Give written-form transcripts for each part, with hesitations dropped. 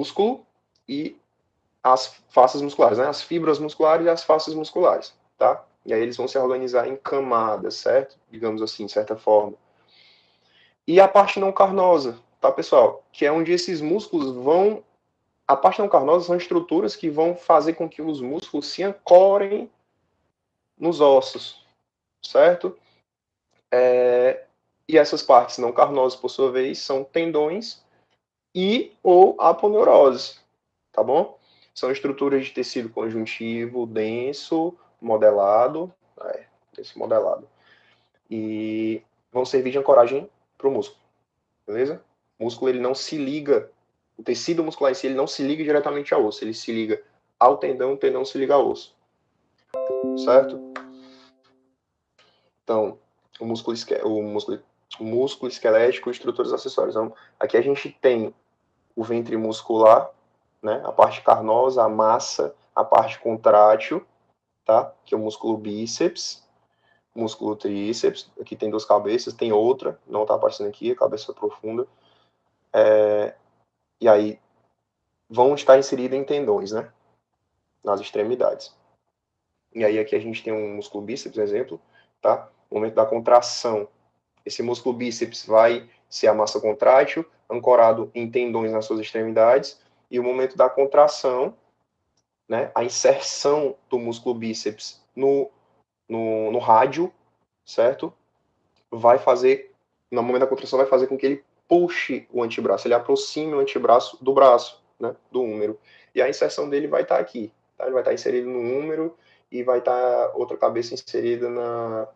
músculo e as faces musculares, né? As fibras musculares e as faces musculares, tá? E aí eles vão se organizar em camadas, certo? Digamos assim, de certa forma. E a parte não carnosa, tá, pessoal? Que é onde esses músculos vão... A parte não carnosa são estruturas que vão fazer com que os músculos se ancorem nos ossos, certo? E essas partes não carnosas, por sua vez, são tendões e ou aponeuroses, tá bom? São estruturas de tecido conjuntivo denso, modelado, denso modelado, e vão servir de ancoragem para o músculo, beleza? O músculo, ele não se liga, o tecido muscular em si, ele não se liga diretamente ao osso, ele se liga ao tendão, o tendão se liga ao osso, certo? Então, o músculo esquelético e estruturas acessórias. Então, aqui a gente tem o ventre muscular, né, a parte carnosa, a massa, a parte contrátil, tá? Que é o músculo bíceps, músculo tríceps. Aqui tem duas cabeças, tem outra, não está aparecendo aqui, a cabeça profunda. E aí vão estar inseridos em tendões, né? Nas extremidades. E aí aqui a gente tem um músculo bíceps, exemplo, tá? No momento da contração, esse músculo bíceps vai ser a massa contrátil, ancorado em tendões nas suas extremidades, e o momento da contração, né, a inserção do músculo bíceps no rádio, certo? Vai fazer, no momento da contração, vai fazer com que ele puxe o antebraço, ele aproxime o antebraço do braço, né, do húmero. E a inserção dele vai estar aqui, tá? Ele vai estar inserido no húmero e vai estar outra cabeça inserida na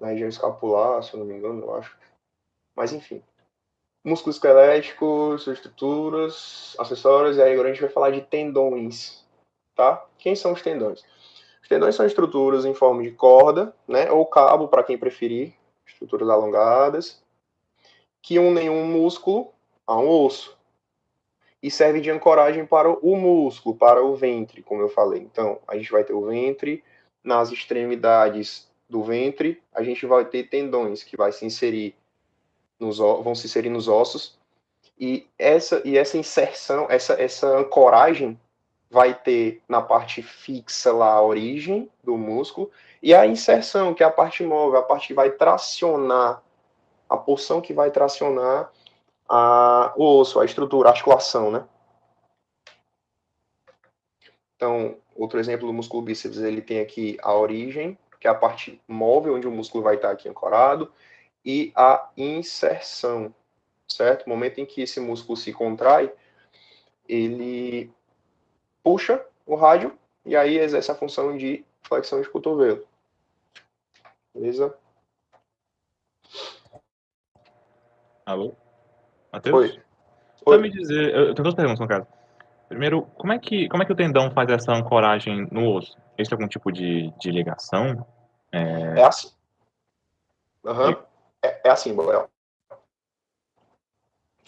região escapular, se eu não me engano, eu acho. Mas enfim. Músculos esqueléticos, estruturas, acessórios, e aí agora a gente vai falar de tendões, tá? Quem são os tendões? Os tendões são estruturas em forma de corda, né, ou cabo, para quem preferir, estruturas alongadas, que unem um músculo a um osso e servem de ancoragem para o músculo, para o ventre, como eu falei. Então, a gente vai ter o ventre, nas extremidades do ventre, a gente vai ter tendões que vão se inserir nos ossos, e essa inserção, essa ancoragem vai ter na parte fixa lá a origem do músculo, e a inserção, que é a parte móvel, a parte que vai tracionar, a porção que vai tracionar o osso, a estrutura, a articulação, né? Então, outro exemplo do músculo bíceps, ele tem aqui a origem, que é a parte móvel, onde o músculo vai estar aqui ancorado, e a inserção, certo? No momento em que esse músculo se contrai, ele puxa o rádio e aí exerce a função de flexão de cotovelo. Beleza? Alô? Oi. Matheus? Só me dizer, eu tenho duas perguntas no caso. Primeiro, como é que o tendão faz essa ancoragem no osso? Existe algum tipo de ligação? É assim. De- Uhum. É assim, Boel.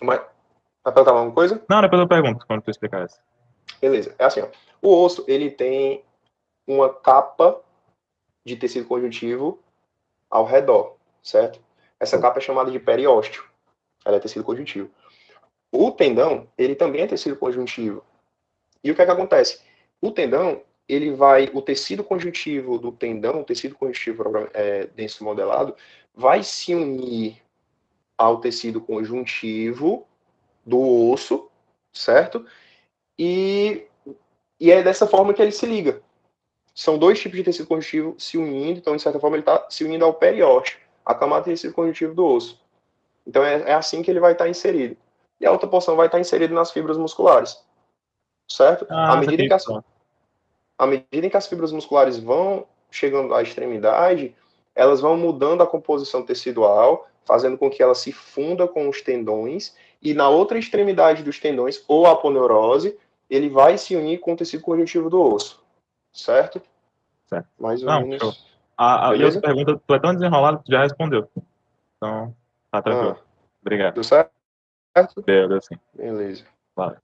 Mas, vai perguntar alguma coisa? Não, depois eu pergunto quando tu explicar essa. Beleza. É assim, ó. O osso, ele tem uma capa de tecido conjuntivo ao redor, certo? Essa capa é chamada de periósteo. Ela é tecido conjuntivo. O tendão, ele também é tecido conjuntivo. E o que é que acontece? O tendão, o tecido conjuntivo do tendão, o tecido conjuntivo denso modelado, vai se unir ao tecido conjuntivo do osso, certo? E, e é dessa forma que ele se liga. São dois tipos de tecido conjuntivo se unindo, então, de certa forma, ele está se unindo ao periósteo, a camada de tecido conjuntivo do osso. Então, é assim que ele vai estar inserido. E a outra porção vai estar inserida nas fibras musculares, certo? Ah, isso aqui, pronto. À medida em que as fibras musculares vão chegando à extremidade, elas vão mudando a composição tecidual, fazendo com que ela se funda com os tendões, e na outra extremidade dos tendões, ou a aponeurose, ele vai se unir com o tecido conjuntivo do osso, certo? Certo. Mais ou Não, show. menos. E outra Beleza? pergunta, tu é tão desenrolado que tu já respondeu. Então, tá tranquilo. Ah, Obrigado. deu certo? Deu sim. Beleza. Valeu.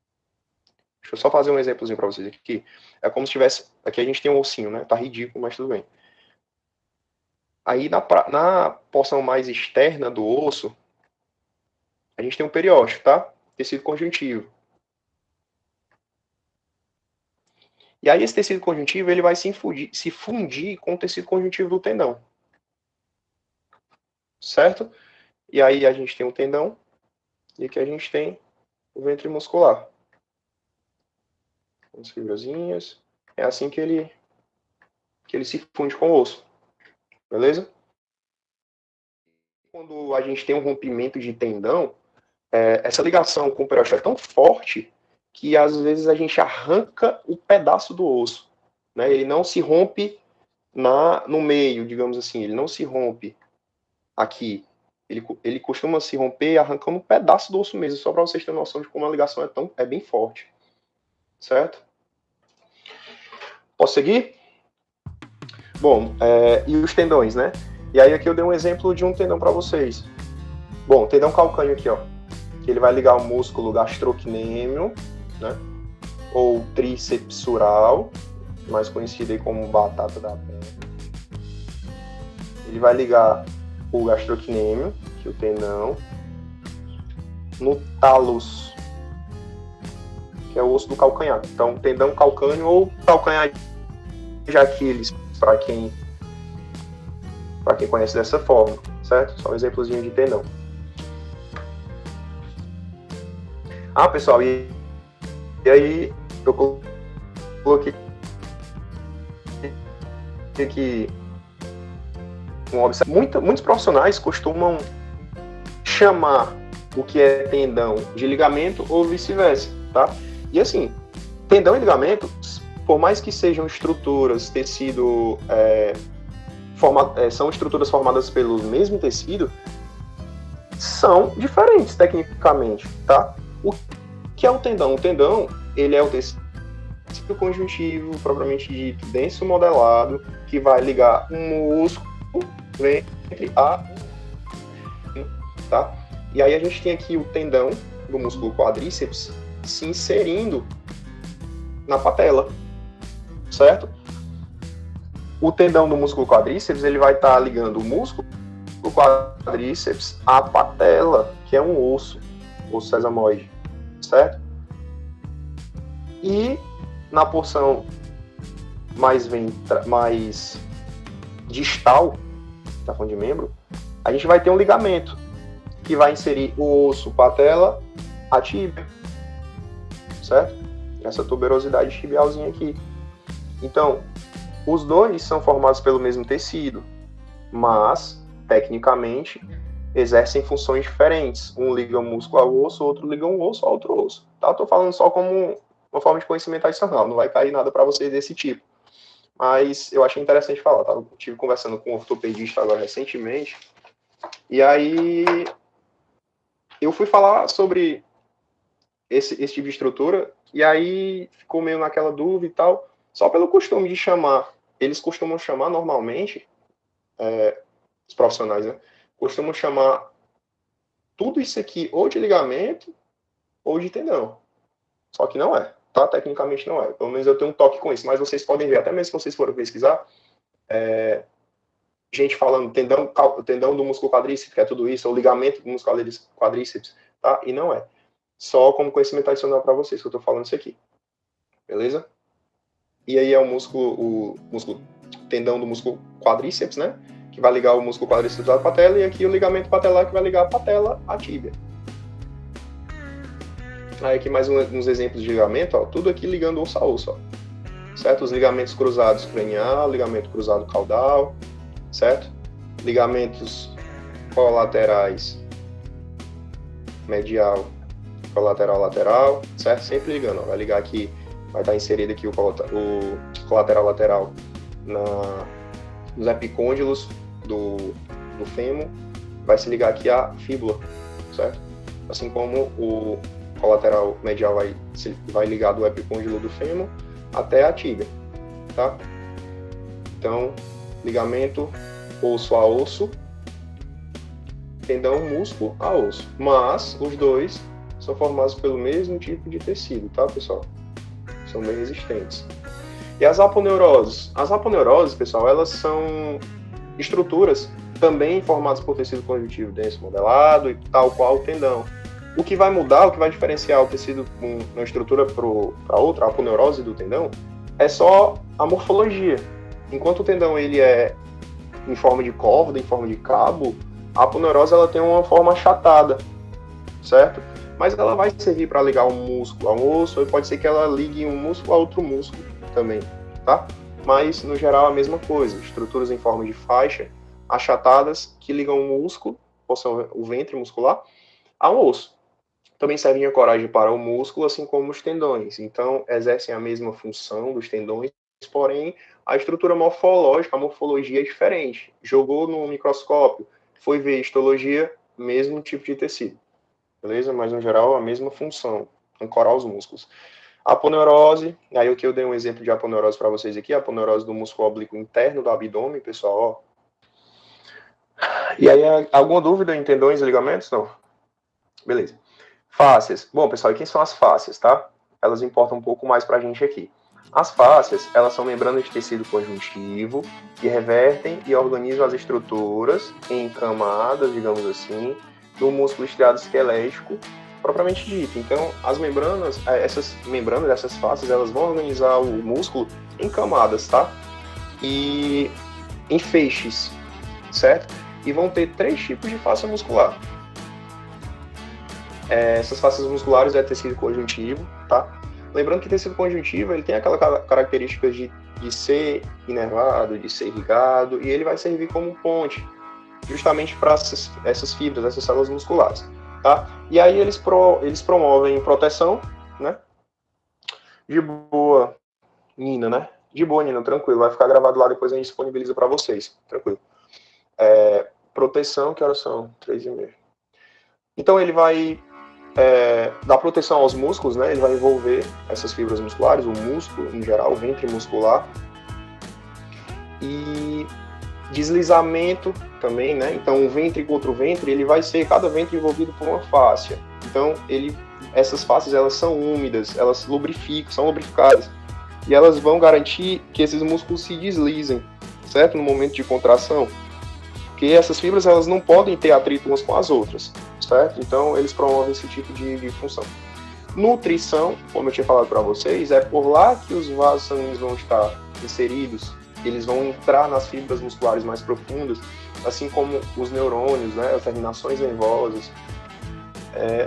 Deixa eu só fazer um exemplozinho para vocês aqui. É como se tivesse. Aqui a gente tem um ossinho, né? Tá ridículo, mas tudo bem. Aí na porção mais externa do osso, a gente tem um periósteo, tá? Tecido conjuntivo. E aí esse tecido conjuntivo ele vai se fundir com o tecido conjuntivo do tendão. Certo? E aí a gente tem o tendão e aqui a gente tem o ventre muscular. As fibrazinhas. É assim que ele se funde com o osso. Beleza? Quando a gente tem um rompimento de tendão, essa ligação com o periósteo é tão forte que às vezes a gente arranca o pedaço do osso. Né? Ele não se rompe no meio, digamos assim. Ele não se rompe aqui. Ele costuma se romper arrancando um pedaço do osso mesmo, só para vocês terem noção de como a ligação é bem forte. Certo? Posso seguir? Bom, e os tendões, né? E aí aqui eu dei um exemplo de um tendão para vocês. Bom, tendão calcâneo aqui, ó. Que ele vai ligar o músculo gastrocnêmio, né? Ou tríceps sural, mais conhecido aí como batata da perna. Ele vai ligar o gastrocnêmio, que é o tendão, no talus, que é o osso do calcanhar. Então, tendão calcâneo ou calcanhar de Aquiles, para quem conhece dessa forma, certo? Só um exemplozinho de tendão. Pessoal, e aí eu coloquei aqui muitos profissionais costumam chamar o que é tendão de ligamento ou vice-versa, tá? E assim, tendão e ligamento, por mais que sejam estruturas, tecido, são estruturas formadas pelo mesmo tecido, são diferentes tecnicamente, tá? O que é o tendão? O tendão, ele é o tecido conjuntivo, propriamente dito, denso modelado, que vai ligar um músculo entre tá? E aí a gente tem aqui o tendão do músculo quadríceps se inserindo na patela, certo? O tendão do músculo quadríceps, ele vai estar ligando o músculo quadríceps à patela, que é um osso sesamoide, certo? E na porção mais distal, tá falando de membro, a gente vai ter um ligamento que vai inserir o osso patela à tíbia, certo? Essa tuberosidade tibialzinha aqui. Então, os dois são formados pelo mesmo tecido, mas, tecnicamente, exercem funções diferentes. Um liga um músculo ao osso, outro liga um osso ao outro osso. Tá? Tô falando só como uma forma de conhecimento adicional, não vai cair nada para vocês desse tipo. Mas eu achei interessante falar, tá? Eu estive conversando com um ortopedista agora recentemente, e aí eu fui falar sobre esse tipo de estrutura, e aí ficou meio naquela dúvida e tal, só pelo costume de chamar, eles costumam chamar normalmente, os profissionais, né? Costumam chamar tudo isso aqui ou de ligamento ou de tendão. Só que não é, tá? Tecnicamente não é. Pelo menos eu tenho um toque com isso, mas vocês podem ver, até mesmo se vocês forem pesquisar, gente falando tendão do músculo quadríceps, que é tudo isso, ou ligamento do músculo quadríceps, tá? E não é. Só como conhecimento adicional para vocês que eu tô falando isso aqui. Beleza? E aí é o tendão do músculo quadríceps, né? Que vai ligar o músculo quadríceps à patela, e aqui o ligamento patelar que vai ligar a patela à tíbia. Aí aqui mais uns exemplos de ligamento, ó, tudo aqui ligando osso a osso, ó. Certo? Os ligamentos cruzados cranial, ligamento cruzado caudal, certo? Ligamentos colaterais medial, colateral lateral, certo? Sempre ligando, ó. Vai ligar aqui, vai estar inserido aqui o colateral lateral nos epicôndilos do fêmur, vai se ligar aqui a fíbula, certo? Assim como o colateral medial vai ligar do epicôndilo do fêmur até a tíbia, tá? Então, ligamento osso a osso, tendão músculo a osso, mas os dois são formados pelo mesmo tipo de tecido, tá, pessoal? São bem resistentes. E as aponeuroses? As aponeuroses, pessoal, elas são estruturas também formadas por tecido conjuntivo denso modelado, e tal qual o tendão. O que vai mudar, o que vai diferenciar o tecido, uma estrutura para outra, a aponeurose do tendão, é só a morfologia. Enquanto o tendão ele é em forma de corda, em forma de cabo, a aponeurose ela tem uma forma achatada, certo? Mas ela vai servir para ligar um músculo a um osso, ou pode ser que ela ligue um músculo a outro músculo também, tá? Mas, no geral, a mesma coisa. Estruturas em forma de faixa, achatadas, que ligam o músculo, o ventre muscular, a um osso. Também servem a coragem para o músculo, assim como os tendões. Então, exercem a mesma função dos tendões, porém, a estrutura morfológica, a morfologia é diferente. Jogou no microscópio, foi ver histologia, mesmo tipo de tecido. Beleza? Mas, no geral, a mesma função, ancorar os músculos. Aponeurose, aí o que eu dei um exemplo de aponeurose para vocês aqui, a aponeurose do músculo oblíquo interno do abdômen, pessoal, ó. E aí, alguma dúvida em tendões e ligamentos? Não? Beleza. Fáscias. Bom, pessoal, e quem são as fáscias, tá? Elas importam um pouco mais pra gente aqui. As fáscias, elas são membranas de tecido conjuntivo que revertem e organizam as estruturas em camadas, digamos assim, do músculo estriado esquelético propriamente dito. Então, as membranas, essas fáscias, elas vão organizar o músculo em camadas, tá? E em feixes, certo? E vão ter 3 tipos de fáscia muscular. Essas fáscias musculares é tecido conjuntivo, tá? Lembrando que tecido conjuntivo, ele tem aquela característica de ser inervado, de ser irrigado, e ele vai servir como ponte, justamente para essas fibras, essas células musculares, tá? E aí eles promovem proteção, né? De boa, Nina, né? De boa, Nina, tranquilo. Vai ficar gravado lá, depois a gente disponibiliza para vocês, tranquilo. Proteção, que horas são? 3h30. Então ele vai dar proteção aos músculos, né? Ele vai envolver essas fibras musculares, o músculo em geral, o ventre muscular. E deslizamento também, né? Então, um ventre contra o ventre, ele vai ser cada ventre envolvido por uma fáscia. Então, essas fáscias, elas são úmidas, elas lubrificam, são lubrificadas. E elas vão garantir que esses músculos se deslizem, certo? No momento de contração. Porque essas fibras, elas não podem ter atrito umas com as outras, certo? Então, eles promovem esse tipo de função. Nutrição, como eu tinha falado para vocês, é por lá que os vasos sanguíneos vão estar inseridos. Eles vão entrar nas fibras musculares mais profundas, assim como os neurônios, né, as terminações nervosas.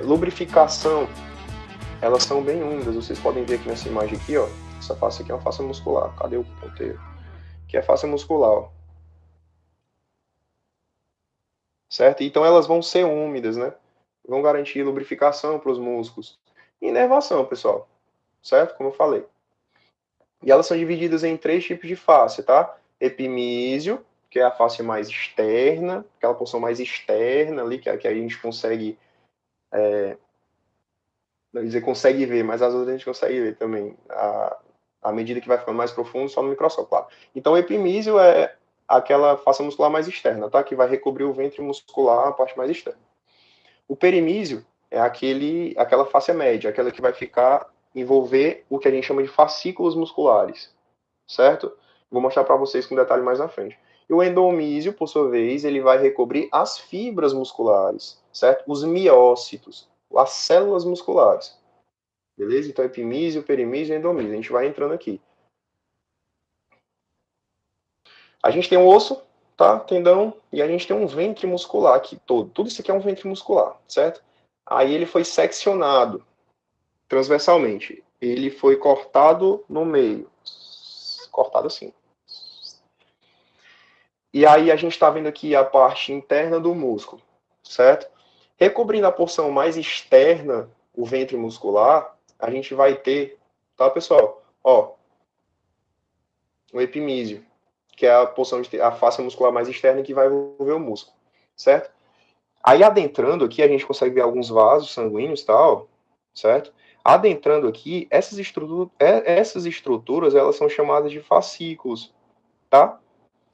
Lubrificação, elas são bem úmidas. Vocês podem ver aqui nessa imagem aqui, ó. Essa face aqui é uma face muscular. Cadê o ponteiro? Que é a face muscular, ó. Certo? Então elas vão ser úmidas, né? Vão garantir lubrificação para os músculos. E inervação, pessoal. Certo? Como eu falei. E elas são divididas em 3 tipos de face, tá? Epimísio, que é a face mais externa, aquela porção mais externa ali, que a gente consegue, não dizer consegue ver, mas às vezes a gente consegue ver também, à medida que vai ficando mais profundo, só no microscópio, claro. Então, o epimísio é aquela face muscular mais externa, tá? Que vai recobrir o ventre muscular, a parte mais externa. O perimísio é aquela face média, aquela que vai envolver o que a gente chama de fascículos musculares, certo? Vou mostrar para vocês com detalhe mais na frente. E o endomísio, por sua vez, ele vai recobrir as fibras musculares, certo? Os miócitos, as células musculares. Beleza? Então, epimísio, perimísio e endomísio. A gente vai entrando aqui. A gente tem um osso, tá? Tendão, e a gente tem um ventre muscular aqui todo. Tudo isso aqui é um ventre muscular, certo? Aí ele foi seccionado transversalmente. Ele foi cortado no meio. Cortado assim. E aí a gente está vendo aqui a parte interna do músculo, certo? Recobrindo a porção mais externa, o ventre muscular, a gente vai ter, tá, pessoal? Ó, o epimísio, que é a face muscular mais externa que vai envolver o músculo, certo? Aí adentrando aqui, a gente consegue ver alguns vasos sanguíneos e tal, certo? Adentrando aqui, essas estruturas, elas são chamadas de fascículos, tá?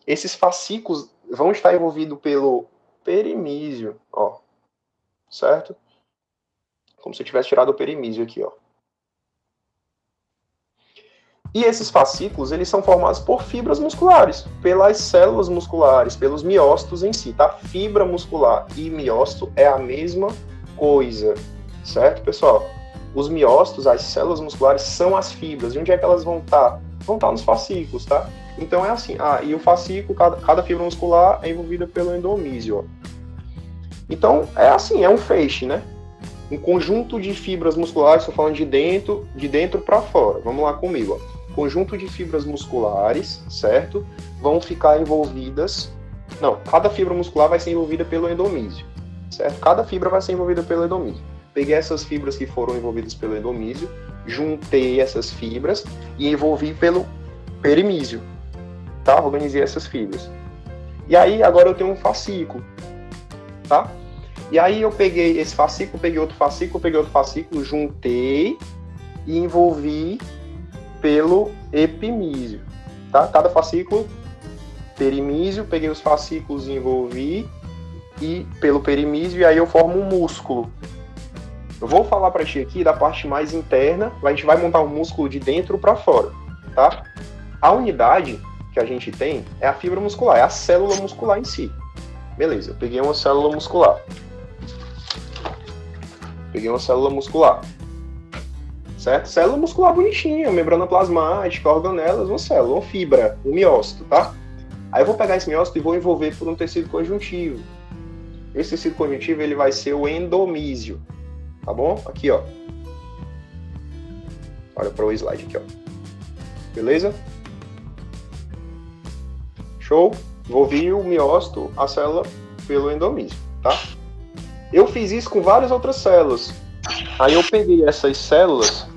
Esses fascículos vão estar envolvidos pelo perimísio, ó, certo? Como se eu tivesse tirado o perimísio aqui, ó. E esses fascículos, eles são formados por fibras musculares, pelas células musculares, pelos miócitos em si, tá? Fibra muscular e miócito é a mesma coisa, certo, pessoal? Os miócitos, as células musculares, são as fibras. E onde é que elas vão estar? vão estar nos fascículos, tá? Então é assim, e o fascículo, cada fibra muscular é envolvida pelo endomísio, ó. Então é assim, é um feixe, né? Um conjunto de fibras musculares, estou falando de dentro para fora. Vamos lá comigo, ó. Conjunto de fibras musculares, certo? Vão ficar envolvidas. Não, cada fibra muscular vai ser envolvida pelo endomísio, certo? Cada fibra vai ser envolvida pelo endomísio. Peguei essas fibras que foram envolvidas pelo endomísio, juntei essas fibras e envolvi pelo perimísio, tá? Organizei essas fibras. E aí, agora eu tenho um fascículo, tá? E aí eu peguei esse fascículo, peguei outro fascículo, juntei e envolvi pelo epimísio, tá? Cada fascículo, perimísio, peguei os fascículos e envolvi e pelo perimísio, e aí eu formo um músculo. Eu vou falar para ti aqui da parte mais interna, a gente vai montar um músculo de dentro para fora, tá? A unidade que a gente tem é a fibra muscular, é a célula muscular em si. Beleza, eu peguei uma célula muscular. Certo? Célula muscular bonitinha, membrana plasmática, organelas, uma célula, uma fibra, um miócito, tá? Aí eu vou pegar esse miócito e vou envolver por um tecido conjuntivo. Esse tecido conjuntivo, ele vai ser o endomísio, tá bom? Aqui, ó. Olha para o slide aqui, ó. Beleza? Show? Envolvi o miócito, a célula, pelo endomísio, tá? Eu fiz isso com várias outras células. Aí eu peguei essas células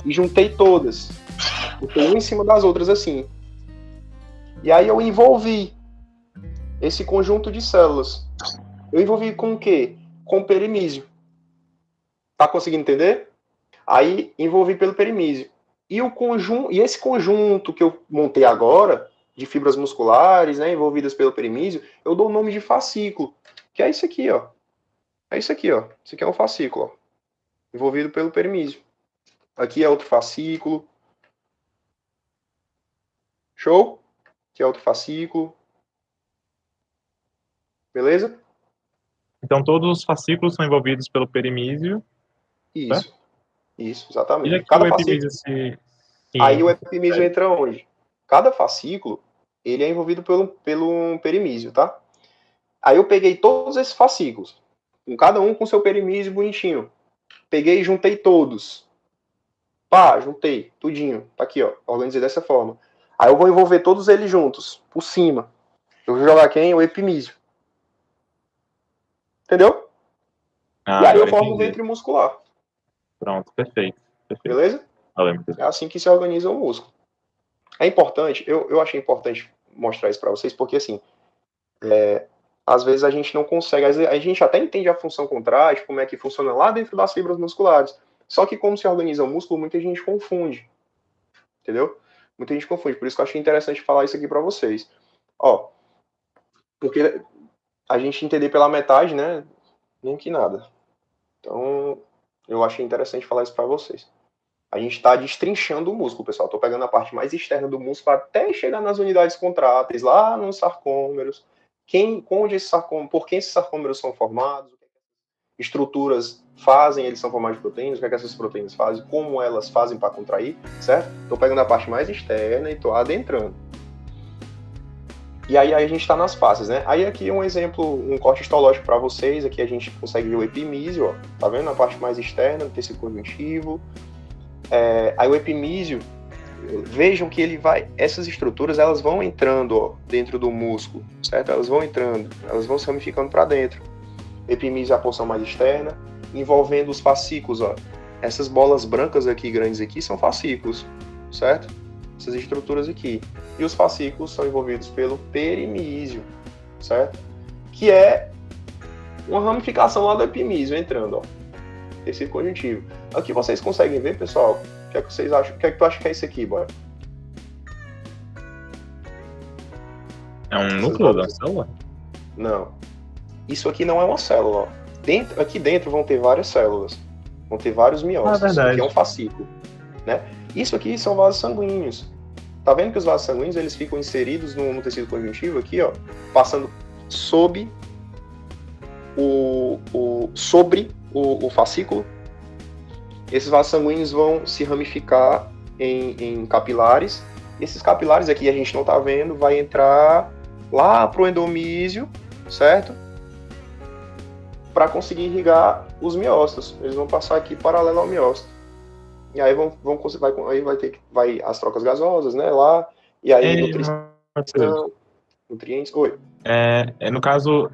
e juntei todas. Botei uma em cima das outras assim. E aí eu envolvi esse conjunto de células. Eu envolvi com o quê? Com o perimísio. Tá conseguindo entender? Aí envolvi pelo perimísio. E esse conjunto que eu montei agora, de fibras musculares, né, envolvidas pelo perimísio, eu dou o nome de fascículo, que é isso aqui, ó. É isso aqui, ó. Isso aqui é um fascículo, ó, envolvido pelo perimísio. Aqui é outro fascículo. Show? Aqui é outro fascículo. Beleza? Então todos os fascículos são envolvidos pelo perimísio. Isso. Certo? Isso, exatamente. E aqui cada o epimísio fascículo... Aí o epimísio entra onde? Cada fascículo, ele é envolvido pelo perimísio, tá? Aí eu peguei todos esses fascículos, com cada um com seu perimísio bonitinho. Peguei e juntei todos. Pá, juntei, tudinho. Tá aqui, ó. Organizei dessa forma. Aí eu vou envolver todos eles juntos, por cima. Eu vou jogar quem? O epimísio. Entendeu? E aí eu formo o ventre muscular. Pronto, perfeito. Beleza? É assim que se organiza o músculo. É importante, eu achei importante mostrar isso para vocês, porque assim, às vezes a gente não consegue, a gente até entende a função contrátil, como é que funciona lá dentro das fibras musculares, só que como se organiza o músculo, muita gente confunde, entendeu? Muita gente confunde, por isso que eu achei interessante falar isso aqui para vocês. Ó, porque a gente entender pela metade, né, nem que nada. Então, eu achei interessante falar isso para vocês. A gente está destrinchando o músculo, pessoal. Estou pegando a parte mais externa do músculo até chegar nas unidades contráteis, lá nos sarcômeros. Por que esses sarcômeros são formados? O que estruturas fazem, eles são formados de proteínas, o que essas proteínas fazem, como elas fazem para contrair, certo? Estou pegando a parte mais externa e estou adentrando. E aí a gente está nas faces, né? Aí aqui um exemplo, um corte histológico para vocês. Aqui a gente consegue ver o epimísio, ó. Tá vendo? Na parte mais externa do tecido conjuntivo. Aí o epimísio, vejam que ele vai, essas estruturas elas vão entrando, ó, dentro do músculo, certo? Elas vão entrando, elas vão se ramificando para dentro. Epimísio é a porção mais externa, envolvendo os fascículos, ó. Essas bolas brancas aqui, grandes aqui, são fascículos, certo? Essas estruturas aqui. E os fascículos são envolvidos pelo perimísio, certo? Que é uma ramificação lá do epimísio entrando, ó. Tecido conjuntivo. Aqui vocês conseguem ver, pessoal? O que é que vocês acham? O que é que tu acha que é isso aqui, boy? É um núcleo da célula? Não. Isso aqui não é uma célula, ó. Aqui dentro vão ter várias células. Vão ter vários miócitos. Verdade. Isso aqui é um fascículo, né? Isso aqui são vasos sanguíneos. Tá vendo que os vasos sanguíneos, eles ficam inseridos no tecido conjuntivo aqui, ó, passando sobre o fascículo. Esses vasos sanguíneos vão se ramificar em capilares Esses capilares aqui a gente não está vendo, vai entrar lá pro endomísio, certo? Para conseguir irrigar os miócitos. Eles vão passar aqui paralelo ao miócito. E aí vai as trocas gasosas, né, lá, e aí nutrientes. Oi. No caso,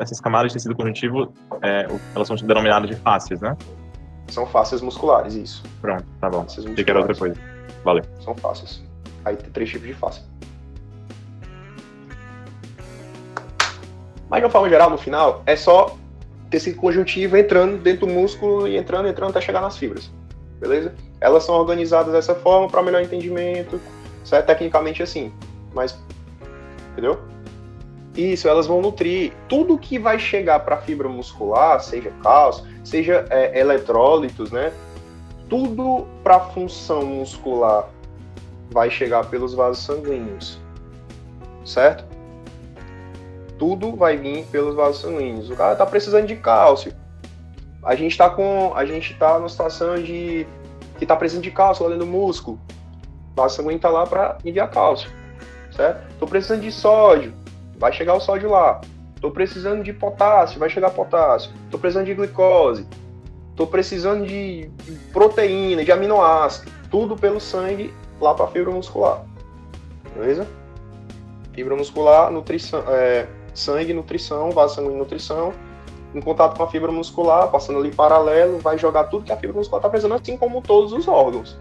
essas camadas de tecido conjuntivo, elas são denominadas de fáscias, né? São fáscias musculares, isso. Pronto, tá bom. Achei que era outra coisa. Valeu. São fáscias. Aí tem 3 tipos de fáscia. Mas de uma forma geral, no final, é só tecido conjuntivo entrando dentro do músculo e entrando até chegar nas fibras. Beleza? Elas são organizadas dessa forma para melhor entendimento, certo? Tecnicamente assim, mas entendeu? Isso, elas vão nutrir tudo que vai chegar para a fibra muscular, seja cálcio, seja eletrólitos, né? Tudo para a função muscular vai chegar pelos vasos sanguíneos, certo? Tudo vai vir pelos vasos sanguíneos. O cara tá precisando de cálcio. A gente tá numa situação de que tá precisando de cálcio lá dentro do músculo. O vaso sanguíneo tá lá para enviar cálcio, certo? Tô precisando de sódio, vai chegar o sódio lá. Tô precisando de potássio, vai chegar potássio. Tô precisando de glicose. Tô precisando de proteína, de aminoácido. Tudo pelo sangue lá para a fibra muscular. Beleza? Fibra muscular, nutrição, sangue, nutrição, vaso sanguíneo, nutrição. Em contato com a fibra muscular, passando ali paralelo, vai jogar tudo que a fibra muscular está precisando, assim como todos os órgãos.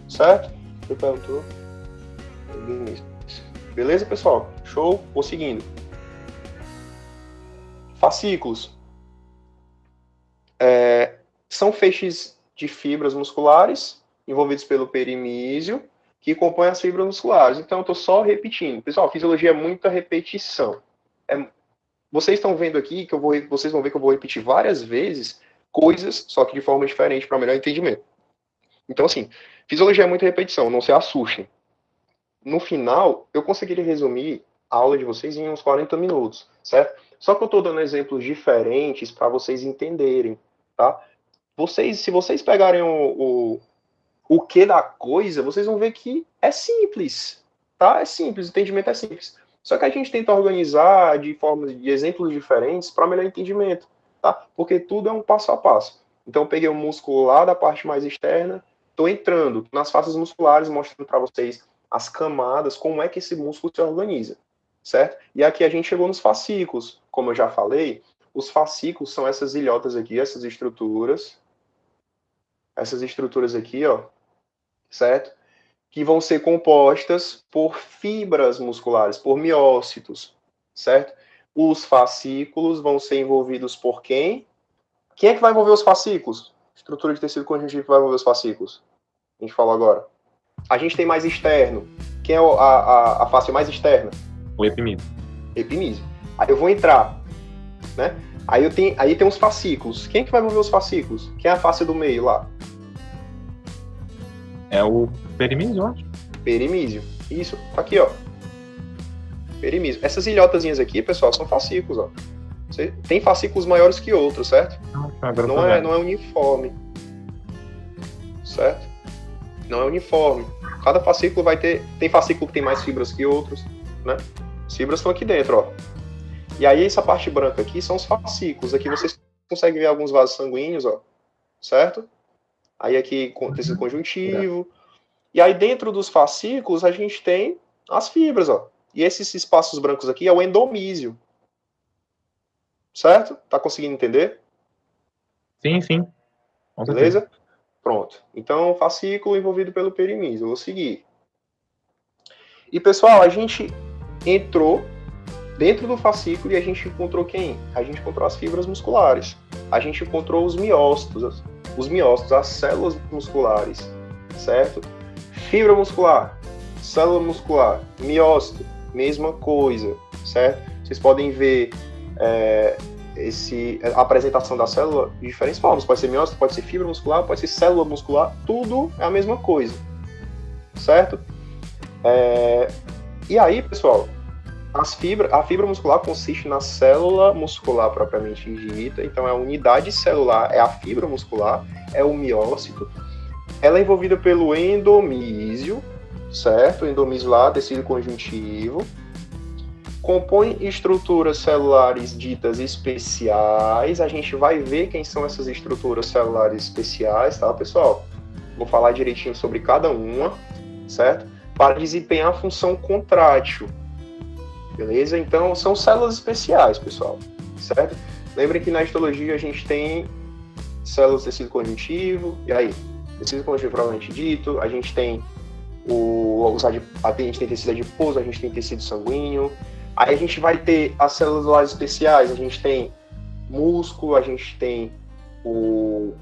Certo? Você perguntou? Beleza, pessoal? Show? Vou seguindo. Fascículos. São feixes de fibras musculares envolvidos pelo perimísio que compõem as fibras musculares. Então, eu estou só repetindo. Pessoal, fisiologia é muita repetição. Vocês estão vendo aqui que vocês vão ver que eu vou repetir várias vezes coisas, só que de forma diferente para melhor entendimento. Então, assim, fisiologia é muita repetição, não se assustem. No final, eu conseguiria resumir a aula de vocês em uns 40 minutos, certo? Só que eu estou dando exemplos diferentes para vocês entenderem, tá? Se vocês pegarem o que da coisa, vocês vão ver que é simples, tá? É simples, o entendimento é simples. Só que a gente tenta organizar de exemplos diferentes para melhor entendimento, tá? Porque tudo é um passo a passo. Então, eu peguei o músculo lá da parte mais externa, estou entrando nas faces musculares, mostrando para vocês as camadas, como é que esse músculo se organiza, certo? E aqui a gente chegou nos fascículos. Como eu já falei, os fascículos são essas ilhotas aqui, essas estruturas aqui, ó, certo? Que vão ser compostas por fibras musculares, por miócitos, certo? Os fascículos vão ser envolvidos por quem? Quem é que vai envolver os fascículos? Estrutura de tecido conjuntivo vai envolver os fascículos. A gente falou agora. A gente tem mais externo. Quem é a face mais externa? O epimísio. Epimísio. Aí eu vou entrar, né? Aí tem os fascículos. Quem é que vai envolver os fascículos? Quem é a face do meio lá? É o perimísio, eu acho. Perimísio. Isso, tá aqui, ó. Perimísio. Essas ilhotazinhas aqui, pessoal, são fascículos, ó. Tem fascículos maiores que outros, certo? Não é uniforme. Certo? Não é uniforme. Cada fascículo tem fascículo que tem mais fibras que outros, né? As fibras estão aqui dentro, ó. E aí essa parte branca aqui são os fascículos. Aqui vocês conseguem ver alguns vasos sanguíneos, ó. Certo? Aí aqui tecido conjuntivo. E aí dentro dos fascículos a gente tem as fibras, ó. E esses espaços brancos aqui é o endomísio. Certo? Tá conseguindo entender? Sim. Beleza? Pronto. Então, fascículo envolvido pelo perimísio. Eu vou seguir. E, pessoal, a gente entrou dentro do fascículo e a gente encontrou quem? A gente encontrou as fibras musculares. A gente encontrou os miócitos. Os miócitos, as células musculares. Certo? Fibra muscular, célula muscular, miócito, mesma coisa. Certo? Vocês podem ver a apresentação da célula de diferentes formas. Pode ser miócito, pode ser fibra muscular, pode ser célula muscular, tudo é a mesma coisa, certo? E aí, pessoal, a fibra muscular consiste na célula muscular propriamente dita, então é a unidade celular, é a fibra muscular, é o miócito. Ela é envolvida pelo endomísio, certo? Endomedular, tecido conjuntivo. Compõe estruturas celulares ditas especiais. A gente vai ver quem são essas estruturas celulares especiais, tá, pessoal? Vou falar direitinho sobre cada uma, certo? Para desempenhar a função contrátil. Beleza? Então, são células especiais, pessoal, certo? Lembrem que na histologia a gente tem células do tecido conjuntivo, e aí? Tecido conjuntivo propriamente dito, a gente tem a gente tem tecido adiposo, a gente tem tecido sanguíneo, aí a gente vai ter as células especiais, a gente tem músculo, a gente tem o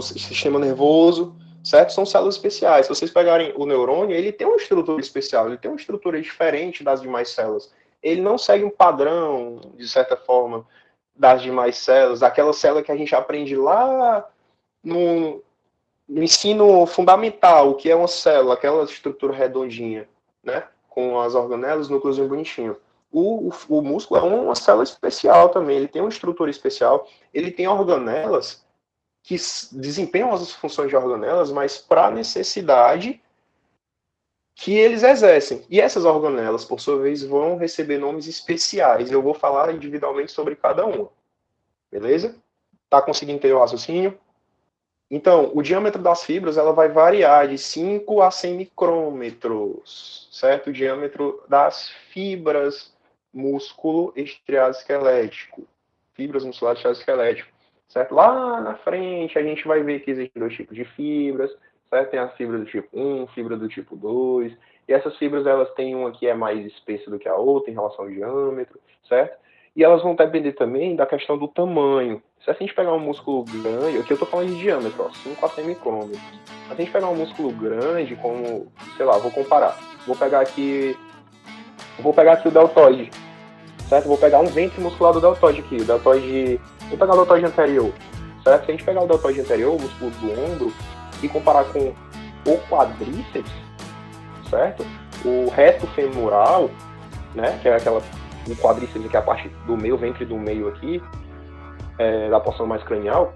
sistema nervoso, certo? São células especiais. Se vocês pegarem o neurônio, ele tem uma estrutura especial, ele tem uma estrutura diferente das demais células. Ele não segue um padrão, de certa forma, das demais células, daquela célula que a gente aprende lá no ensino fundamental, o que é uma célula, aquela estrutura redondinha, né? Com as organelas, núcleos bonitinhos. O músculo é uma célula especial também, ele tem uma estrutura especial, ele tem organelas que desempenham as funções de organelas, mas para a necessidade que eles exercem. E essas organelas, por sua vez, vão receber nomes especiais. Eu vou falar individualmente sobre cada uma. Beleza? Tá conseguindo ter o raciocínio? Então, o diâmetro das fibras ela vai variar de 5 a 100 micrômetros, certo? O diâmetro das fibras músculo estriado esquelético. Fibras musculares estriado esquelético. Certo? Lá na frente a gente vai ver que existem dois tipos de fibras, certo? Tem a fibra do tipo 1, fibra do tipo 2, e essas fibras elas têm uma que é mais espessa do que a outra em relação ao diâmetro, certo? E elas vão depender também da questão do tamanho. Se a gente pegar um músculo grande, aqui eu estou falando de diâmetro, ó, 5 a 100 micrômetros. Se a gente pegar um músculo grande, como, sei lá, vou comparar. Vou pegar aqui o deltoide, certo? Vou pegar um ventre muscular do deltoide aqui, vou pegar o deltoide anterior, certo? Se a gente pegar o deltoide anterior, o músculo do ombro, e comparar com o quadríceps, certo? O reto femoral, né? Que é o quadríceps, que é a parte do meio, o ventre do meio aqui, da porção mais cranial,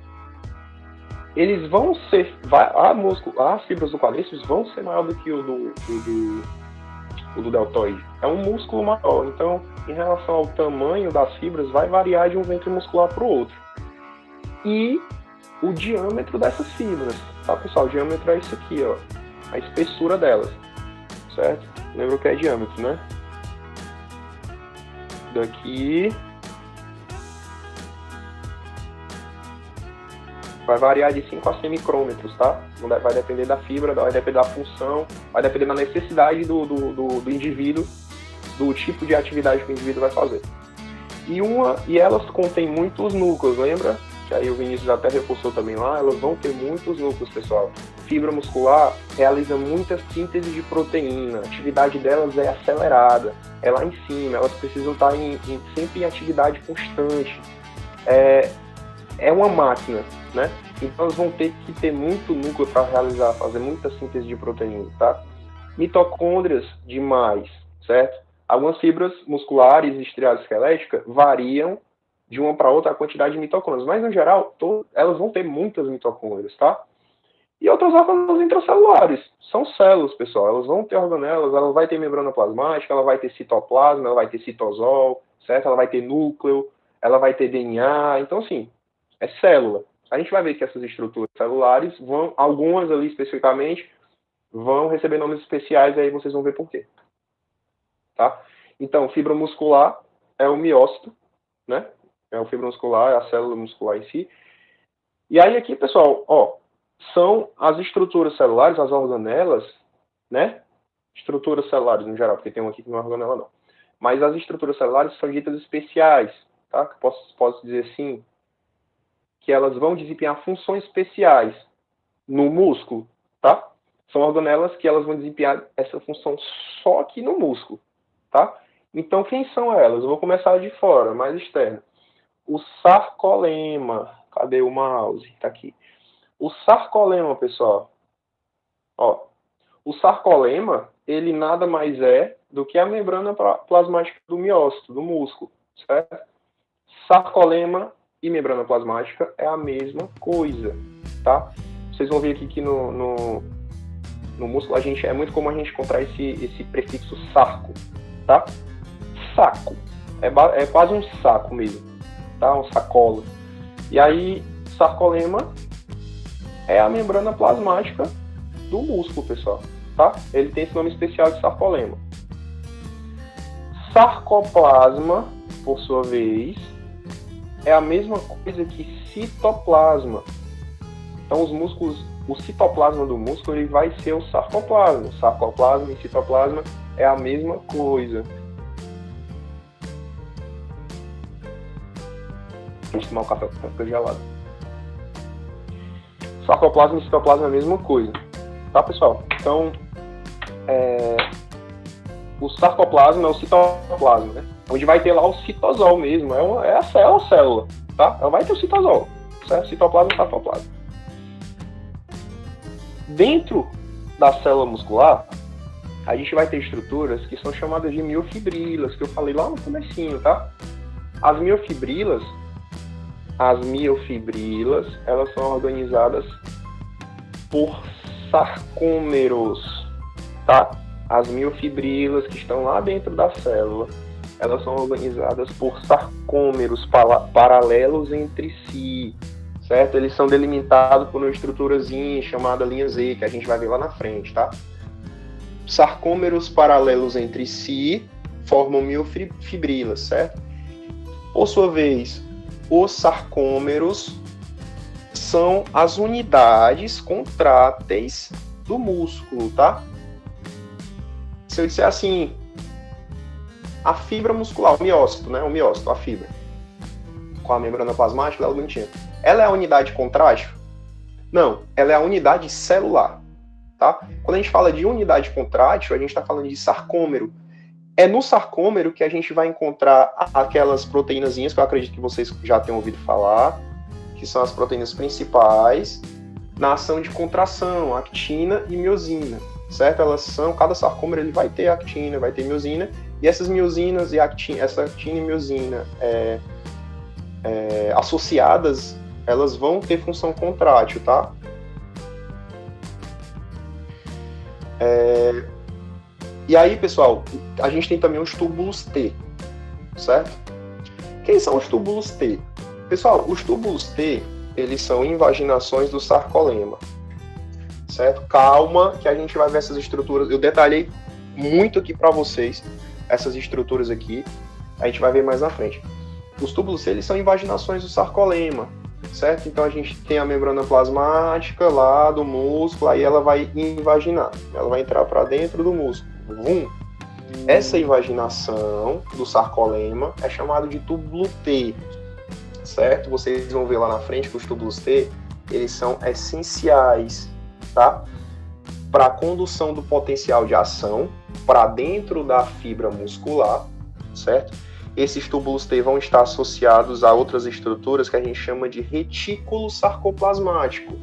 eles vão ser, as fibras do quadríceps vão ser maior do que o do deltoide. É um músculo maior, então, em relação ao tamanho das fibras, vai variar de um ventre muscular para o outro. E o diâmetro dessas fibras, tá, pessoal? O diâmetro é isso aqui, ó, a espessura delas, certo? Lembra o que é diâmetro, né? Daqui vai variar de 5 a 100 micrômetros, tá? Vai depender da fibra, vai depender da função, vai depender da necessidade do indivíduo, do tipo de atividade que o indivíduo vai fazer. E elas contêm muitos núcleos, lembra? Que aí o Vinícius até reforçou também lá, elas vão ter muitos núcleos, pessoal. Fibra muscular realiza muita síntese de proteína, a atividade delas é acelerada, é lá em cima, elas precisam estar sempre em atividade constante. É uma máquina, né? Então elas vão ter que ter muito núcleo para fazer muita síntese de proteína, tá? Mitocôndrias demais, certo? Algumas fibras musculares estriadas esqueléticas variam de uma para outra a quantidade de mitocôndrias, mas no geral elas vão ter muitas mitocôndrias, tá? E outras organelas intracelulares, são células, pessoal, elas vão ter organelas, ela vai ter membrana plasmática, ela vai ter citoplasma, ela vai ter citosol, certo? Ela vai ter núcleo, ela vai ter DNA, então assim, é célula. A gente vai ver que essas estruturas celulares algumas ali especificamente, vão receber nomes especiais, e aí vocês vão ver por quê. Tá? Então, fibra muscular é o miócito, né? É o fibra muscular, é a célula muscular em si. E aí aqui, pessoal, ó, são as estruturas celulares, as organelas, né? Estruturas celulares no geral, porque tem uma aqui que não é organela não. Mas as estruturas celulares são ditas especiais, tá? Posso dizer assim, que elas vão desempenhar funções especiais no músculo, tá? São organelas que elas vão desempenhar essa função só aqui no músculo, tá? Então, quem são elas? Eu vou começar de fora, mais externo. O sarcolema. Cadê o mouse? Tá aqui. O sarcolema, pessoal. Ó, o sarcolema, ele nada mais é do que a membrana plasmática do miócito, do músculo, certo? Sarcolema e membrana plasmática é a mesma coisa, tá? vocês vão ver aqui que no músculo é muito comum a gente encontrar esse prefixo sarco, tá? Saco. É quase um saco mesmo, tá? Um sacola. E aí, sarcolema é a membrana plasmática do músculo, pessoal, tá? Ele tem esse nome especial de sarcolema. Sarcoplasma, por sua vez, é a mesma coisa que citoplasma. Então, os músculos, o citoplasma do músculo, ele vai ser o sarcoplasma. Sarcoplasma e citoplasma é a mesma coisa. Vamos tomar um café com fica gelado. Sarcoplasma e citoplasma é a mesma coisa. Tá, pessoal? Então, o sarcoplasma é o citoplasma, né? Onde vai ter lá o citosol mesmo. É a célula, tá? Ela vai ter o citosol, certo? Citoplasma e sarcoplasma. Dentro da célula muscular, a gente vai ter estruturas que são chamadas de miofibrilas, que eu falei lá no comecinho, tá? As miofibrilas, elas são organizadas por sarcômeros, tá? As miofibrilas que estão lá dentro da célula, elas são organizadas por sarcômeros paralelos entre si, certo? Eles são delimitados por uma estruturazinha chamada linha Z, que a gente vai ver lá na frente, tá? Sarcômeros paralelos entre si formam miofibrilas, certo? Por sua vez, os sarcômeros são as unidades contráteis do músculo, tá? Se eu disser assim, a fibra muscular, o miócito, né? O miócito, a fibra, com a membrana plasmática, ela é bonitinha. Ela é a unidade contrátil? Não, ela é a unidade celular, tá? Quando a gente fala de unidade contrátil, a gente está falando de sarcômero. É no sarcômero que a gente vai encontrar aquelas proteínazinhas que eu acredito que vocês já tenham ouvido falar, que são as proteínas principais na ação de contração, actina e miosina, certo? Elas são, cada sarcômero ele vai ter actina, vai ter miosina, e essas miosinas e essa actina e miosina associadas, elas vão ter função contrátil, tá? E aí, pessoal, a gente tem também os túbulos T, certo? Quem são os túbulos T? Pessoal, os túbulos T, eles são invaginações do sarcolema, certo? Calma, que a gente vai ver essas estruturas. Eu detalhei muito aqui para vocês, essas estruturas aqui, a gente vai ver mais na frente. Os túbulos T, eles são invaginações do sarcolema, certo? Então a gente tem a membrana plasmática lá do músculo, aí ela vai invaginar, ela vai entrar para dentro do músculo. Essa invaginação do sarcolema é chamada de túbulo T, certo? Vocês vão ver lá na frente que os túbulos T, eles são essenciais, tá? Para a condução do potencial de ação para dentro da fibra muscular, certo? Esses túbulos T vão estar associados a outras estruturas que a gente chama de retículo sarcoplasmático,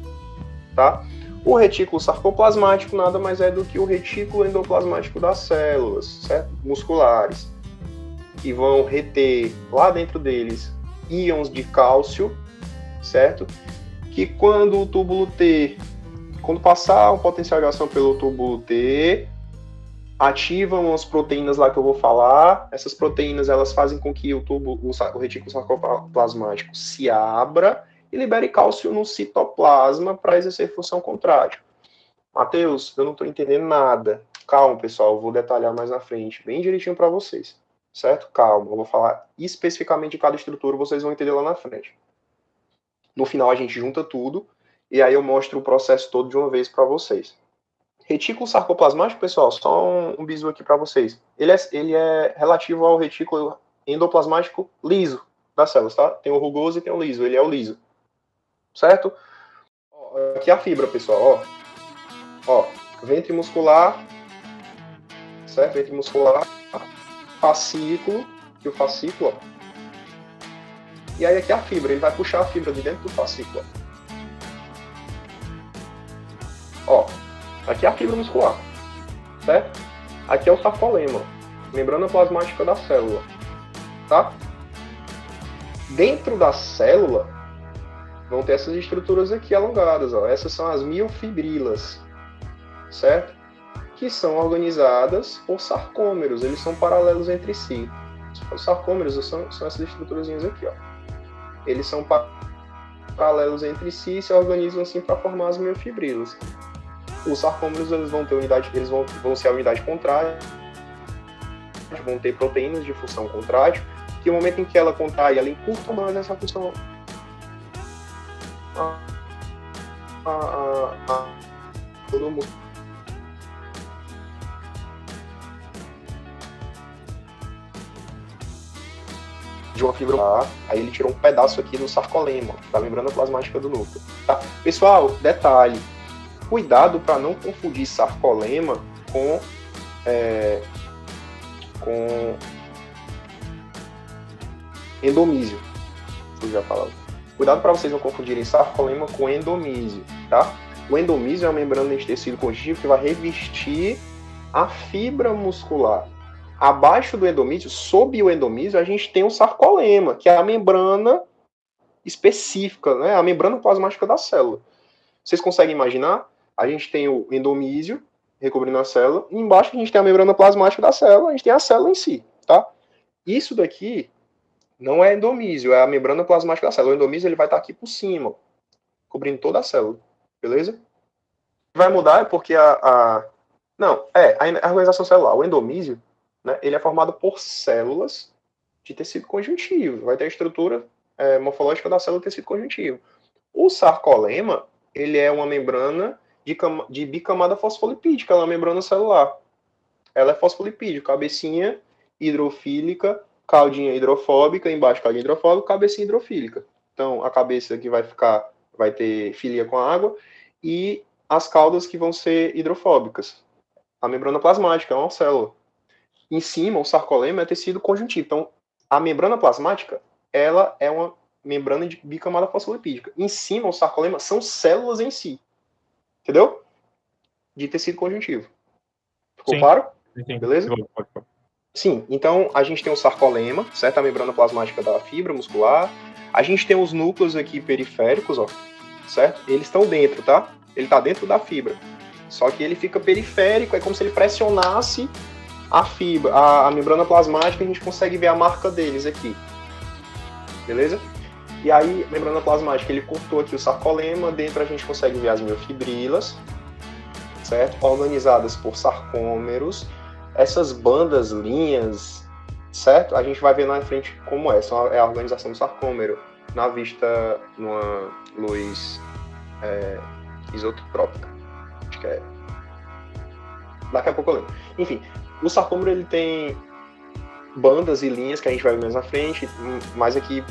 tá? O retículo sarcoplasmático nada mais é do que o retículo endoplasmático das células, certo? Musculares, que vão reter lá dentro deles íons de cálcio, certo? Que quando o túbulo T, quando passar o potencial de ação pelo túbulo T, ativam as proteínas lá que eu vou falar. Essas proteínas, elas fazem com que o retículo sarcoplasmático se abra e libere cálcio no citoplasma para exercer função contrátil. Matheus, eu não estou entendendo nada. Calma, pessoal, eu vou detalhar mais na frente, bem direitinho para vocês, certo? Calma, eu vou falar especificamente de cada estrutura, vocês vão entender lá na frente. No final, a gente junta tudo e aí eu mostro o processo todo de uma vez para vocês. Retículo sarcoplasmático, pessoal, só um bisu aqui para vocês. Ele é relativo ao retículo endoplasmático liso das células, tá? Tem o rugoso e tem o liso, ele é o liso. Certo? Aqui a fibra, pessoal, ó, ventre muscular, certo? Ventre muscular, fascículo, e o fascículo, ó. E aí aqui a fibra, ele vai puxar a fibra de dentro do fascículo, ó. Aqui é a fibra muscular, certo? Aqui é o sarcolema, membrana plasmática da célula, tá? Dentro da célula, vão ter essas estruturas aqui alongadas, ó. Essas são as miofibrilas, certo? Que são organizadas por sarcômeros, eles são paralelos entre si. Os sarcômeros são essas estruturazinhas aqui, ó. Eles são paralelos entre si e se organizam assim para formar as miofibrilas. Os sarcômeros eles vão ter unidade, eles vão ser a unidade contrária, vão ter proteínas de função contrátil, que no momento em que ela contrai, ela encurta mais essa função do músculo. De uma fibra, aí ele tirou um pedaço aqui do sarcolema, da membrana plasmática do núcleo. Tá? Pessoal, detalhe, cuidado para não confundir sarcolema com endomísio. Eu já falava. Cuidado para vocês não confundirem sarcolema com endomísio, tá? O endomísio é uma membrana de tecido conjuntivo que vai revestir a fibra muscular. Abaixo do endomísio, sob o endomísio, a gente tem o sarcolema, que é a membrana específica, né? A membrana plasmática da célula. Vocês conseguem imaginar? A gente tem o endomísio recobrindo a célula, e embaixo a gente tem a membrana plasmática da célula, a gente tem a célula em si, tá? Isso daqui não é endomísio, é a membrana plasmática da célula. O endomísio ele vai estar aqui por cima, cobrindo toda a célula, beleza? Vai mudar porque a organização celular, o endomísio, né, ele é formado por células de tecido conjuntivo. Vai ter a estrutura morfológica da célula de tecido conjuntivo. O sarcolema, ele é uma membrana de bicamada fosfolipídica, ela é uma membrana celular. Ela é fosfolipídica, cabecinha hidrofílica, caudinha hidrofóbica, embaixo caudinha hidrofóbica, cabecinha hidrofílica. Então, a cabeça que vai ter filia com a água, e as caudas que vão ser hidrofóbicas. A membrana plasmática é uma célula. Em cima, o sarcolema é tecido conjuntivo. Então, a membrana plasmática, ela é uma membrana de bicamada fosfolipídica. Em cima, o sarcolema são células em si. Entendeu? De tecido conjuntivo. Ficou claro? Sim. Beleza? Sim, então a gente tem o sarcolema, certo? A membrana plasmática da fibra muscular. A gente tem os núcleos aqui periféricos, ó, certo? Eles estão dentro, tá? Ele está dentro da fibra. Só que ele fica periférico, é como se ele pressionasse a fibra, a membrana plasmática, a gente consegue ver a marca deles aqui. Beleza? E aí, a membrana plasmática, ele cortou aqui o sarcolema, dentro a gente consegue ver as miofibrilas, certo? Organizadas por sarcômeros. Essas bandas, linhas, certo? A gente vai ver na frente como é. É a organização do sarcômero na vista numa luz isotrópica. Acho que é. Daqui a pouco eu lembro. Enfim, o sarcômero ele tem bandas e linhas que a gente vai ver mais na frente, mas aqui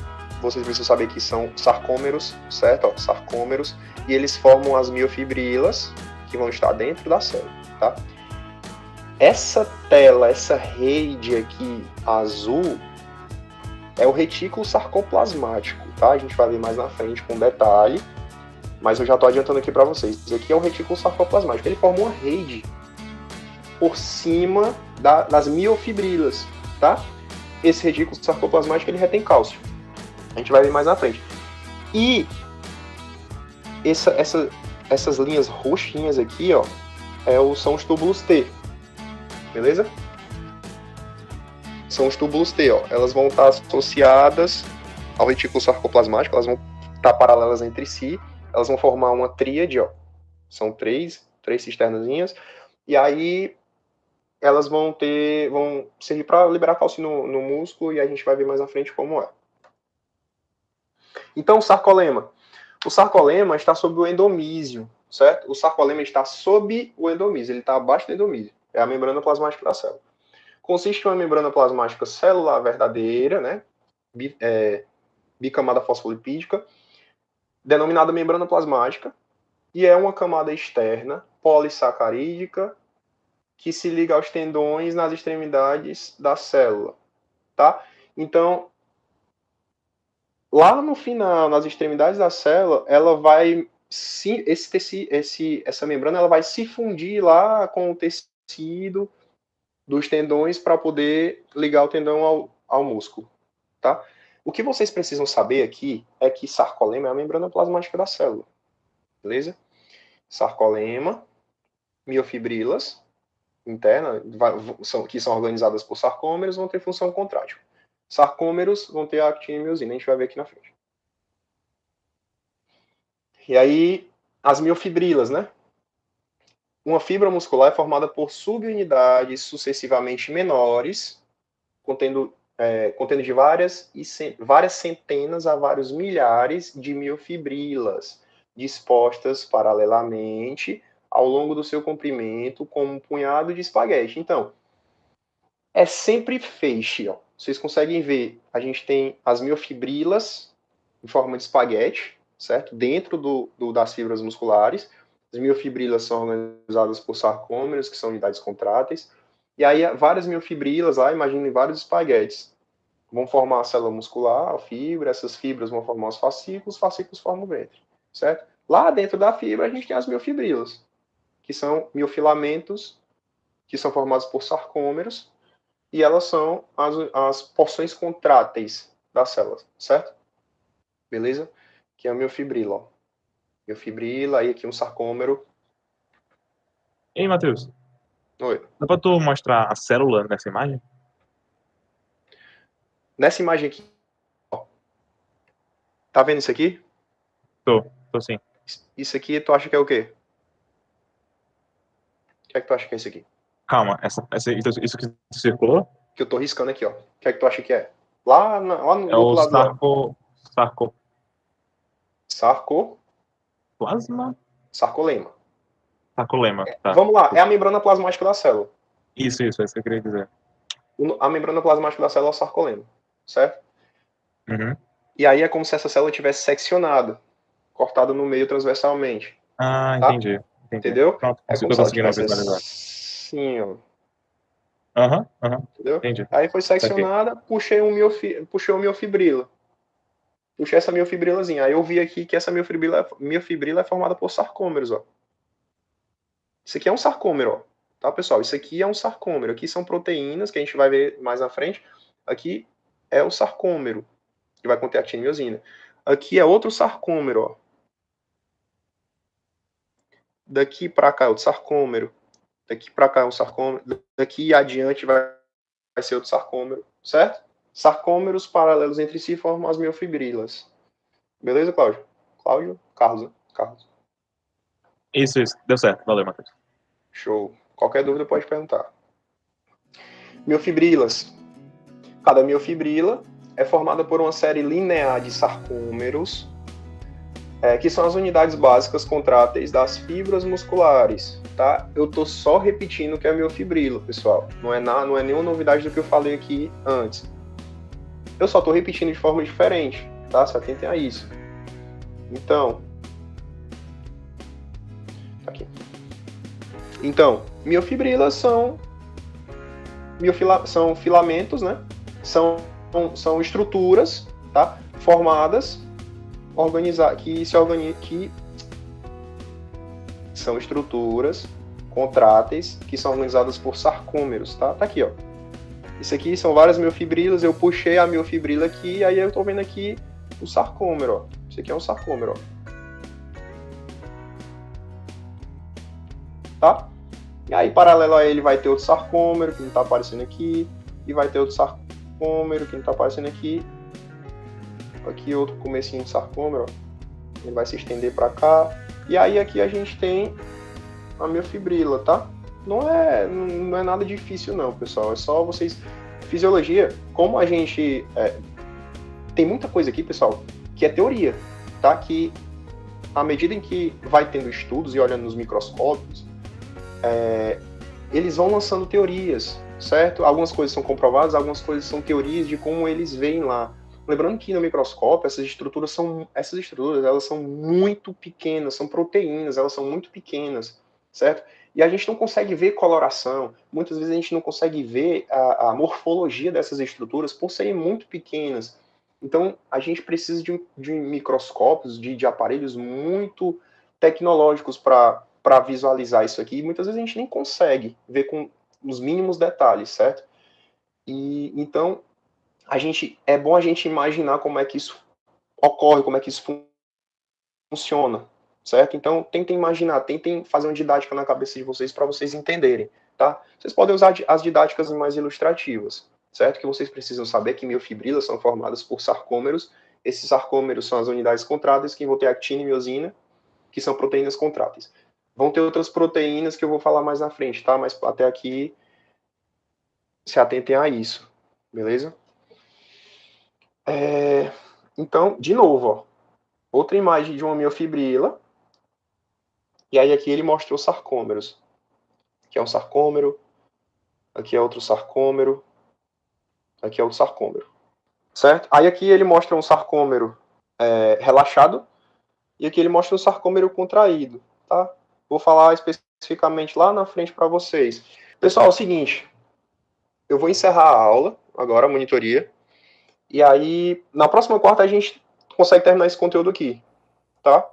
vocês precisam saber que são sarcômeros, certo? Ó, sarcômeros, e eles formam as miofibrilas que vão estar dentro da célula, tá? Essa tela, essa rede aqui azul é o retículo sarcoplasmático, tá? A gente vai ver mais na frente com detalhe, mas eu já estou adiantando aqui para vocês. Isso aqui é o retículo sarcoplasmático. Ele forma uma rede por cima das miofibrilas, tá? Esse retículo sarcoplasmático ele retém cálcio. A gente vai ver mais na frente. E essas linhas roxinhas aqui, ó, são os túbulos T. Beleza? São os túbulos T, ó. Elas vão estar associadas ao retículo sarcoplasmático, elas vão estar paralelas entre si, elas vão formar uma tríade, ó. São três cisternazinhas, e aí elas vão servir para liberar cálcio no músculo, e a gente vai ver mais na frente como é. Então, o sarcolema. O sarcolema está sob o endomísio, certo? O sarcolema está sob o endomísio, ele está abaixo do endomísio. É a membrana plasmática da célula. Consiste em uma membrana plasmática celular verdadeira, né? Bicamada fosfolipídica, denominada membrana plasmática, e é uma camada externa, polissacarídica, que se liga aos tendões nas extremidades da célula, tá? Então, lá no final, nas extremidades da célula, ela vai essa membrana ela vai se fundir lá com o tecido dos tendões para poder ligar o tendão ao músculo, tá? O que vocês precisam saber aqui é que sarcolema é a membrana plasmática da célula. Beleza? Sarcolema, miofibrilas internas, que são organizadas por sarcômeros, vão ter função contrátil. Sarcômeros vão ter a actina e miosina, a gente vai ver aqui na frente. E aí, as miofibrilas, né? Uma fibra muscular é formada por subunidades sucessivamente menores, contendo de várias centenas a vários milhares de miofibrilas, dispostas paralelamente ao longo do seu comprimento, como um punhado de espaguete. Então, é sempre feixe, ó. Vocês conseguem ver, a gente tem as miofibrilas em forma de espaguete, certo? Dentro das fibras musculares. As miofibrilas são organizadas por sarcômeros, que são unidades contráteis. E aí, várias miofibrilas lá, imaginem vários espaguetes. Vão formar a célula muscular, a fibra, essas fibras vão formar os fascículos formam o ventre, certo? Lá dentro da fibra, a gente tem as miofibrilas, que são miofilamentos, que são formados por sarcômeros, e elas são as porções contráteis das células, certo? Beleza? Que é a miofibrila, ó. Miofibrila, aí aqui um sarcômero. Ei, Matheus. Oi. Dá pra tu mostrar a célula nessa imagem? Nessa imagem aqui, ó. Tá vendo isso aqui? Tô sim. Isso aqui tu acha que é o quê? O que é que tu acha que é isso aqui? Calma, isso que circulou? Que eu tô riscando aqui, ó. O que é que tu acha que é? Lá no outro lado do Plasma? Sarcolema. Sarcolema, tá. Vamos lá, é a membrana plasmática da célula. Isso, é isso que eu queria dizer. A membrana plasmática da célula é o sarcolema, certo? Uhum. E aí é como se essa célula tivesse seccionado, cortada no meio transversalmente. Ah, tá? Entendi. Entendeu? Pronto, É como se ela tivesse assim, ó. Aham. Entendeu? Entendi. Aí foi seccionada, puxei uma miofibrila. Puxei essa miofibrilazinha. Aí eu vi aqui que essa miofibrila é formada por sarcômeros, ó. Isso aqui é um sarcômero, ó. Tá, pessoal? Isso aqui é um sarcômero. Aqui são proteínas, que a gente vai ver mais na frente. Aqui é o sarcômero, que vai conter actina e miosina. Aqui é outro sarcômero, ó. Daqui para cá é outro sarcômero. Daqui para cá é um sarcômero. Daqui adiante vai ser outro sarcômero, certo? Sarcômeros paralelos entre si formam as miofibrilas. Beleza, Cláudio? Carlos, né? Carlos. Isso. Deu certo. Valeu, Matheus. Show. Qualquer dúvida pode perguntar. Miofibrilas. Cada miofibrila é formada por uma série linear de sarcômeros, que são as unidades básicas contráteis das fibras musculares, tá? Eu tô só repetindo o que é miofibrila, pessoal. Não é nenhuma novidade do que eu falei aqui antes. Eu só tô repetindo de forma diferente, tá? Se atentem a isso. Então, aqui. Então, miofibrilas são filamentos, né? São estruturas, tá? Formadas, são estruturas contráteis que são organizadas por sarcômeros, tá? Tá aqui, ó. Isso aqui são várias miofibrilas, eu puxei a miofibrila aqui, aí eu tô vendo aqui o sarcômero, ó. Isso aqui é um sarcômero, ó. Tá? E aí, paralelo a ele, vai ter outro sarcômero, que não tá aparecendo aqui, e vai ter outro sarcômero, que não tá aparecendo aqui. Aqui outro comecinho de sarcômero, ó. Ele vai se estender para cá. E aí aqui a gente tem a miofibrila, tá? Não é nada difícil não, pessoal. É só vocês... Fisiologia, como a gente... tem muita coisa aqui, pessoal, que é teoria, tá? Que à medida em que vai tendo estudos e olhando nos microscópios, eles vão lançando teorias, certo? Algumas coisas são comprovadas, algumas coisas são teorias de como eles veem lá. Lembrando que no microscópio essas estruturas elas são muito pequenas, são proteínas, elas são muito pequenas, certo? E a gente não consegue ver coloração, muitas vezes a gente não consegue ver a morfologia dessas estruturas por serem muito pequenas. Então a gente precisa de microscópios, de aparelhos muito tecnológicos para visualizar isso aqui, e muitas vezes a gente nem consegue ver com os mínimos detalhes, certo? E então é bom a gente imaginar como é que isso ocorre, como é que isso funciona, certo? Então, tentem imaginar, tentem fazer uma didática na cabeça de vocês para vocês entenderem, tá? Vocês podem usar as didáticas mais ilustrativas, certo? Que vocês precisam saber que miofibrilas são formadas por sarcômeros. Esses sarcômeros são as unidades contráteis que vão ter actina e miosina, que são proteínas contráteis. Vão ter outras proteínas que eu vou falar mais na frente, tá? Mas até aqui, se atentem a isso, beleza? Então, de novo, ó, outra imagem de uma miofibrila. E aí aqui ele mostrou sarcômeros. Aqui é um sarcômero, aqui é outro sarcômero, aqui é outro sarcômero, certo? Aí aqui ele mostra um sarcômero relaxado e aqui ele mostra um sarcômero contraído, tá? Vou falar especificamente lá na frente para vocês. Pessoal, é o seguinte, eu vou encerrar a aula, agora a monitoria, e aí na próxima quarta a gente consegue terminar esse conteúdo aqui, tá?